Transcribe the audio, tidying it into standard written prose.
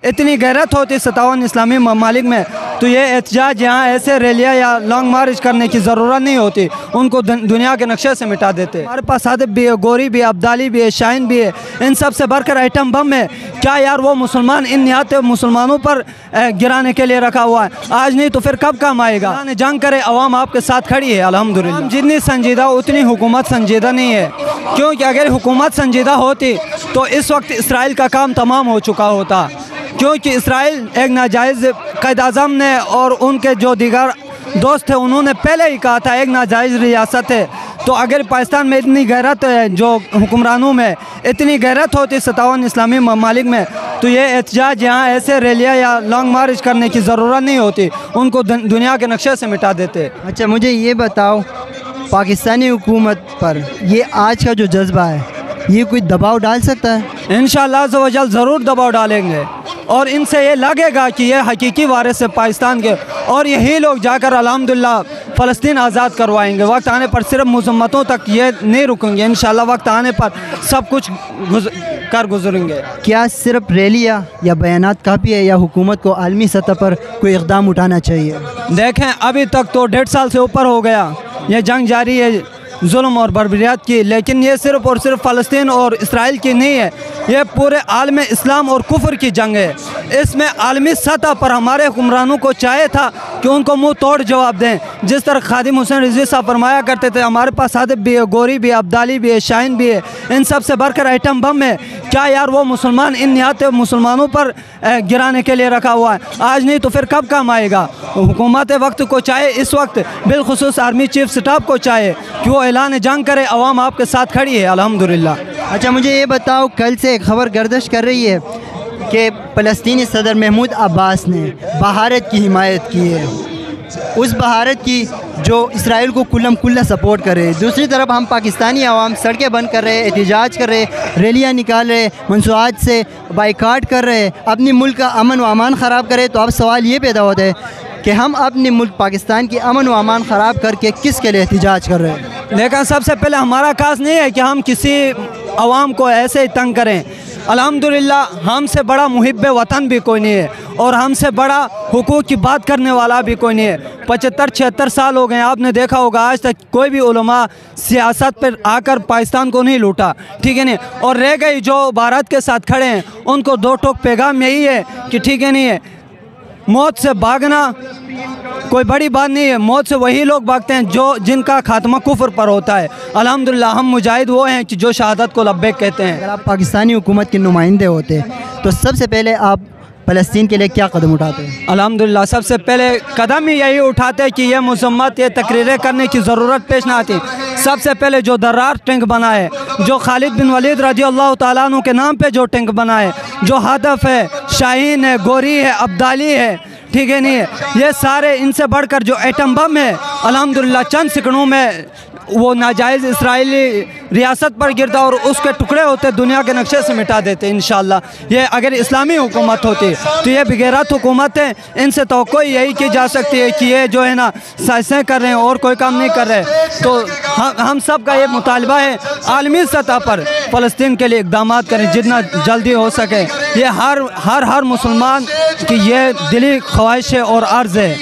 اتنی غیرت ہوتی 57 اسلامی ممالک میں تو یہ احتجاج یہاں ایسے ریلیاں یا لانگ مارچ کرنے کی ضرورت نہیں ہوتی، ان کو دنیا کے نقشے سے مٹا دیتے۔ ہمارے پاس ہدف بھی ہے، گوری بھی ہے، ابدالی بھی ہے، شاہین بھی ہے، ان سب سے بڑھ کر ایٹم بم ہے۔ کیا یار وہ مسلمان ان نہایت مسلمانوں پر گرانے کے لیے رکھا ہوا ہے؟ آج نہیں تو پھر کب کام آئے گا؟ جنگ کرے، عوام آپ کے ساتھ کھڑی ہے الحمدللہ۔ جتنی سنجیدہ اتنی حکومت سنجیدہ نہیں ہے، کیونکہ اگر حکومت سنجیدہ ہوتی تو اس وقت اسرائیل کا کام تمام ہو چکا ہوتا، کیونکہ اسرائیل ایک ناجائز قائد اعظم نے اور ان کے جو دیگر دوست تھے انہوں نے پہلے ہی کہا تھا ایک ناجائز ریاست ہے۔ تو اگر پاکستان میں اتنی غیرت ہے، جو حکمرانوں میں اتنی غیرت ہوتی 57 اسلامی ممالک میں، تو یہ احتجاج یہاں ایسے ریلیاں یا لانگ مارچ کرنے کی ضرورت نہیں ہوتی، ان کو دنیا کے نقشے سے مٹا دیتے۔ اچھا مجھے یہ بتاؤ، پاکستانی حکومت پر یہ آج کا جو جذبہ ہے یہ کوئی دباؤ ڈال سکتا ہے؟ انشاءاللہ عز و جل ضرور دباؤ ڈالیں گے، اور ان سے یہ لگے گا کہ یہ حقیقی وارث ہے پاکستان کے، اور یہی لوگ جا کر الحمدللہ فلسطین آزاد کروائیں گے۔ وقت آنے پر صرف مذمتوں تک یہ نہیں رکیں گے، انشاءاللہ وقت آنے پر سب کچھ گزریں گے۔ کیا صرف ریلیاں یا بیانات کافی ہے، یا حکومت کو عالمی سطح پر کوئی اقدام اٹھانا چاہیے؟ دیکھیں ابھی تک تو 1.5 سال سے اوپر ہو گیا یہ جنگ جاری ہے ظلم اور بربریت کی، لیکن یہ صرف اور صرف فلسطین اور اسرائیل کی نہیں ہے، یہ پورے عالم اسلام اور کفر کی جنگ ہے۔ اس میں عالمی سطح پر ہمارے حکمرانوں کو چاہیے تھا کہ ان کو منہ توڑ جواب دیں، جس طرح خادم حسین رضوی صاحب فرمایا کرتے تھے ہمارے پاس ہدف بھی ہے، گوری بھی ہے، ابدالی بھی ہے، شاہین بھی ہے، ان سب سے بڑھ کر ایٹم بم ہے۔ کیا یار وہ مسلمان ان نہایت مسلمانوں پر گرانے کے لیے رکھا ہوا ہے؟ آج نہیں تو پھر کب کام آئے گا؟ حکومت وقت کو چاہے اس وقت بالخصوص آرمی چیف سٹاف کو چاہے کہ وہ اعلان جنگ کرے، عوام آپ کے ساتھ کھڑی ہے الحمدللہ۔ اچھا مجھے یہ بتاؤ، کل سے ایک خبر گردش کر رہی ہے کہ فلسطینی صدر محمود عباس نے بھارت کی حمایت کی ہے، اس بھارت کی جو اسرائیل کو کلم کلا سپورٹ کر رہے۔ دوسری طرف ہم پاکستانی عوام سڑکیں بند کر رہے، احتجاج کر رہے، ریلیاں نکال رہے، منصوعات سے بائیکاٹ کر رہے، اپنی ملک کا امن و امان خراب کرے۔ تو اب سوال یہ پیدا ہوتا ہے کہ ہم اپنے ملک پاکستان کی امن و امان خراب کر کے کس کے لیے احتجاج کر رہے ہیں؟ لیکن سب سے پہلے ہمارا کاس نہیں ہے کہ ہم کسی عوام کو ایسے ہی تنگ کریں۔ الحمدللہ ہم سے بڑا محب وطن بھی کوئی نہیں ہے، اور ہم سے بڑا حقوق کی بات کرنے والا بھی کوئی نہیں ہے۔ 75-76 سال ہو گئے، آپ نے دیکھا ہوگا آج تک کوئی بھی علماء سیاست پر آ کر پاکستان کو نہیں لوٹا، ٹھیک ہے نہیں؟ اور رہ گئی جو بھارت کے ساتھ کھڑے ہیں ان کو دو ٹوک پیغام یہی ہے کہ ٹھیک ہے نہیں ہے، موت سے بھاگنا کوئی بڑی بات نہیں ہے، موت سے وہی لوگ بھاگتے ہیں جن کا خاتمہ کفر پر ہوتا ہے۔ الحمدللہ ہم مجاہد وہ ہیں کہ جو شہادت کو لبیک کہتے ہیں۔ اگر آپ پاکستانی حکومت کے نمائندے ہوتے تو سب سے پہلے آپ فلسطین کے لیے کیا قدم اٹھاتے ہیں؟ الحمدللہ سب سے پہلے قدم ہی یہی اٹھاتے کہ یہ مذمت، یہ تقریریں کرنے کی ضرورت پیش نہ آتی۔ سب سے پہلے جو درار ٹینک بنا ہے، جو خالد بن ولید رضی اللہ تعالیٰ عنہ کے نام پہ جو ٹینک بنا ہے، جو ہدف ہے، شاہین ہے، گوری ہے، ابدالی ہے، ٹھیک ہے نہیں ہے، یہ سارے ان سے بڑھ کر جو ایٹم بم ہے الحمدللہ چند سیکنڈوں میں وہ ناجائز اسرائیلی ریاست پر گرتا اور اس کے ٹکڑے ہوتے دنیا کے نقشے سے مٹا دیتے انشاءاللہ۔ یہ اگر اسلامی حکومت ہوتی تو یہ بغیرت حکومت ہے، ان سے توقع یہی کی جا سکتی ہے کہ یہ جو ہے نا سائنسیں کر رہے ہیں اور کوئی کام نہیں کر رہے۔ تو ہم سب کا یہ مطالبہ ہے عالمی سطح پر فلسطین کے لیے اقدامات کریں جتنا جلدی ہو سکے۔ یہ ہر مسلمان کی یہ دلی خواہش ہے اور عرض ہے۔